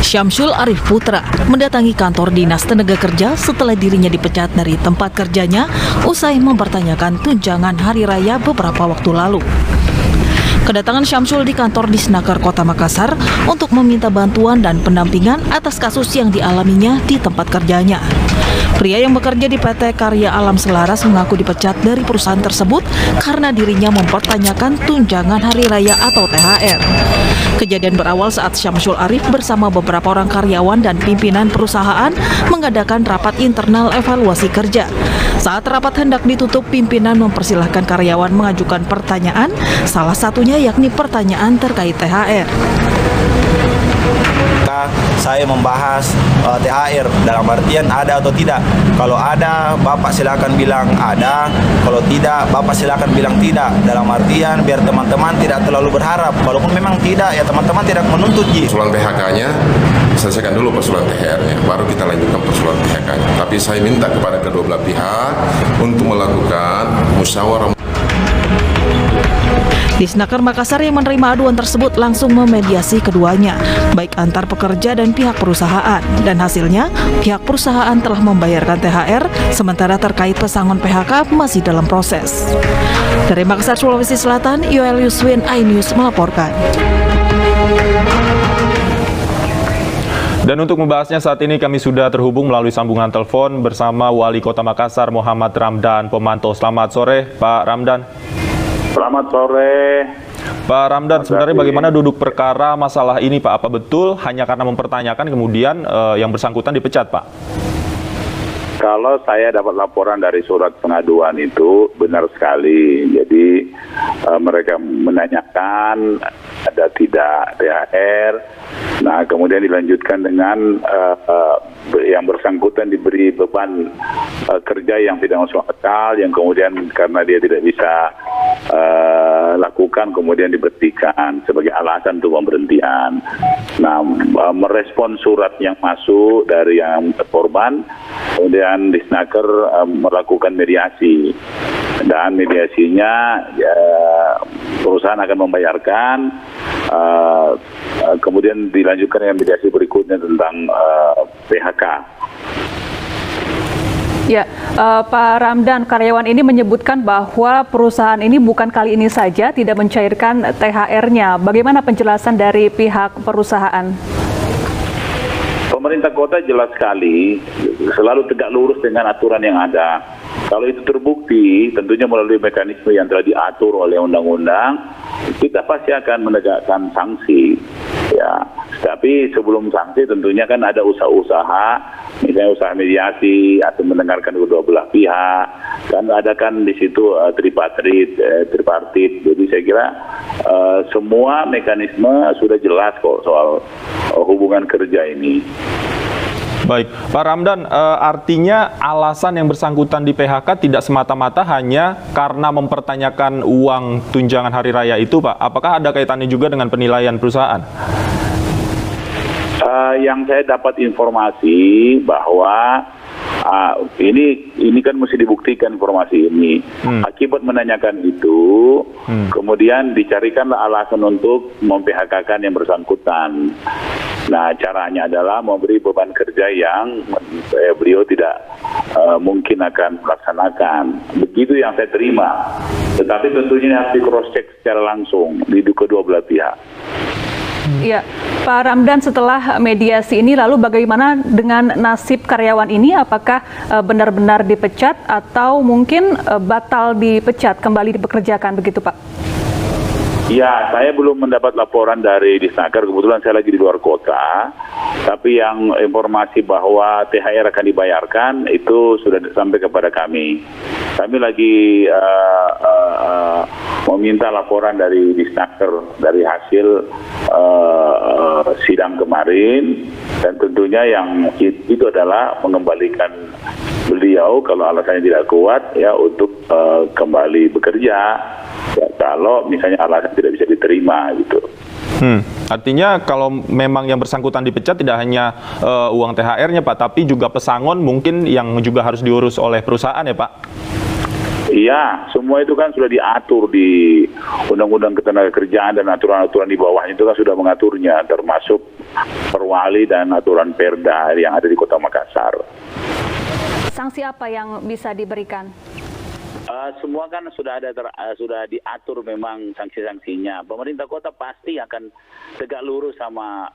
Syamsul Arif Putra mendatangi kantor Dinas Tenaga Kerja setelah dirinya dipecat dari tempat kerjanya usai mempertanyakan tunjangan hari raya beberapa waktu lalu. Kedatangan Syamsul di kantor Disnaker Kota Makassar untuk meminta bantuan dan pendampingan atas kasus yang dialaminya di tempat kerjanya. Pria yang bekerja di PT Karya Alam Selaras mengaku dipecat dari perusahaan tersebut karena dirinya mempertanyakan tunjangan hari raya atau THR. Kejadian berawal saat Syamsul Arif bersama beberapa orang karyawan dan pimpinan perusahaan mengadakan rapat internal evaluasi kerja. Saat rapat hendak ditutup, pimpinan mempersilahkan karyawan mengajukan pertanyaan, salah satunya yakni pertanyaan terkait THR. Saya membahas THR dalam artian ada atau tidak. Kalau ada, Bapak silakan bilang ada. Kalau tidak, Bapak silakan bilang tidak. Dalam artian biar teman-teman tidak terlalu berharap. Walaupun memang tidak, ya teman-teman tidak menuntut. Persoalan PHK-nya, selesaikan dulu persoalan THR-nya, baru kita lanjutkan persoalan PHK-nya. Tapi saya minta kepada kedua belah pihak untuk melakukan musyawarah. Disnaker Makassar yang menerima aduan tersebut langsung memediasi keduanya, baik antar pekerja dan pihak perusahaan. Dan hasilnya, pihak perusahaan telah membayarkan THR, sementara terkait pesangon PHK masih dalam proses. Dari Makassar, Sulawesi Selatan, Yoel Yuswin, iNews melaporkan. Dan untuk membahasnya saat ini kami sudah terhubung melalui sambungan telepon bersama Wali Kota Makassar Muhammad Ramdan Pomanto. Selamat sore, Pak Ramdan. Selamat sore. Pak Ramdan, sebenarnya bagaimana duduk perkara masalah ini, Pak? Apa betul hanya karena mempertanyakan kemudian yang bersangkutan dipecat, Pak? Kalau saya dapat laporan dari surat pengaduan itu benar sekali. Jadi mereka menanyakan ada tidak THR. Nah, kemudian dilanjutkan dengan yang bersangkutan diberi beban kerja yang tidak masuk akal, yang kemudian karena dia tidak bisa lakukan, kemudian diberhentikan sebagai alasan untuk pemberhentian. Nah, merespon surat yang masuk dari yang korban, kemudian Disnaker melakukan mediasi, dan mediasinya perusahaan akan membayarkan, kemudian dilanjutkan dengan mediasi berikutnya tentang PHK. Ya, Pak Ramdan, karyawan ini menyebutkan bahwa perusahaan ini bukan kali ini saja tidak mencairkan THR-nya. Bagaimana penjelasan dari pihak perusahaan? Pemerintah kota jelas sekali selalu tegak lurus dengan aturan yang ada. Kalau itu terbukti, tentunya melalui mekanisme yang telah diatur oleh undang-undang, kita pasti akan menegakkan sanksi. Ya, tapi sebelum sanksi tentunya kan ada usaha-usaha, misalnya usaha mediasi atau mendengarkan kedua belah pihak. Kan ada kan di situ tripartit. Jadi saya kira semua mekanisme sudah jelas kok soal hubungan kerja ini. Baik, Pak Ramdan, artinya alasan yang bersangkutan di PHK tidak semata-mata hanya karena mempertanyakan uang tunjangan hari raya itu, Pak. Apakah ada kaitannya juga dengan penilaian perusahaan? Yang saya dapat informasi bahwa ini kan mesti dibuktikan informasi ini. Akibat menanyakan itu, kemudian dicarikanlah alasan untuk mem-PHK-kan yang bersangkutan. Nah, caranya adalah memberi beban kerja yang beliau tidak mungkin akan melaksanakan. Begitu yang saya terima. Tetapi tentunya harus di-cross-check secara langsung di kedua belah pihak. Ya, Pak Ramdan, setelah mediasi ini lalu bagaimana dengan nasib karyawan ini? Apakah benar-benar dipecat atau mungkin batal dipecat, kembali dipekerjakan begitu, Pak? Ya, saya belum mendapat laporan dari Disnaker, kebetulan saya lagi di luar kota. Tapi yang informasi bahwa THR akan dibayarkan itu sudah sampai kepada kami. Kami lagi meminta laporan dari Disnaker dari hasil sidang kemarin, dan tentunya yang itu adalah mengembalikan beliau kalau alasannya tidak kuat ya untuk kembali bekerja. Ya, kalau misalnya alasan tidak bisa diterima gitu. Artinya kalau memang yang bersangkutan dipecat tidak hanya uang THR-nya, Pak, tapi juga pesangon mungkin yang juga harus diurus oleh perusahaan ya, Pak? Iya, semua itu kan sudah diatur di Undang-Undang Ketenagakerjaan dan aturan-aturan di bawahnya itu kan sudah mengaturnya, termasuk perwali dan aturan perda yang ada di Kota Makassar. Sanksi apa yang bisa diberikan? Semua kan sudah ada sudah diatur memang sanksi-sanksinya. Pemerintah kota pasti akan tegak lurus sama